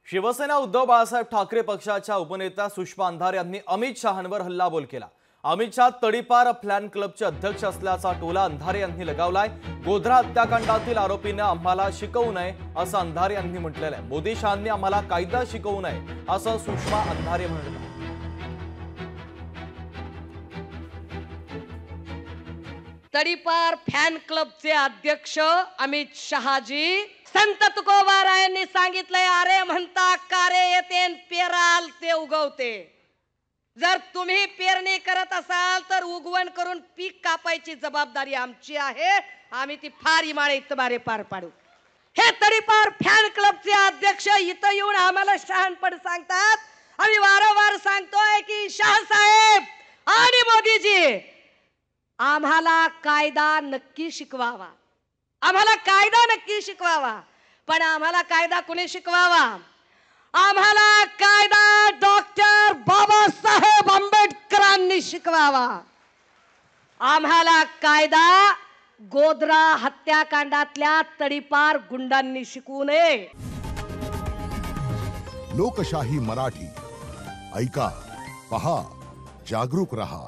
शिवसेना उद्धव बाळासाहेब ठाकरे पक्षाच्या उपनेत्या सुषमा अंधारे यांनी अमित शहांवर हल्लाबोल केला। अमित शहा तडीपार फॅन क्लबचे अध्यक्ष असल्याचा टोला अंधारे यांनी लगावलाय। गोध्रा हत्याकांडातील आरोपींना आम्हाला शिकवू नये असं अंधारे यांनी म्हटलेलं आहे। मोदी शहांनी आम्हाला कायदा शिकवू नये असं सुषमा अंधारे म्हणाले। तडीपार फॅन क्लबचे अध्यक्ष अमित शहाजी संत तुकोबारायांनी सांगितलंय, अरे म्हणता कारे येते पेराल ते उगवते। जर तुम्ही पेरणी करत असाल तर उगवण करून पीक कापायची जबाबदारी आमची आहे। आम्ही ती फार इमाळे पार पाडू। हे तडीपार फॅन क्लबचे अध्यक्ष इथं येऊन आम्हाला शहाणपण सांगतात। आम्ही वारंवार सांगतोय की शहासाहेब आणि मोदीजी आम्हाला कायदा नक्की शिकवावा, आम्हाला कायदा नक्की शिकवावा। पण आम्हाला कायदा कोणी शिकवावा? आम्हाला कायदा डॉक्टर बाबासाहेब आंबेडकरांनी शिकवावा। आम्हाला कायदा गोध्रा हत्याकांडातल्या तडीपार गुंडांनी शिकवू नये। लोकशाही मराठी ऐका, पहा, जागरूक रहा।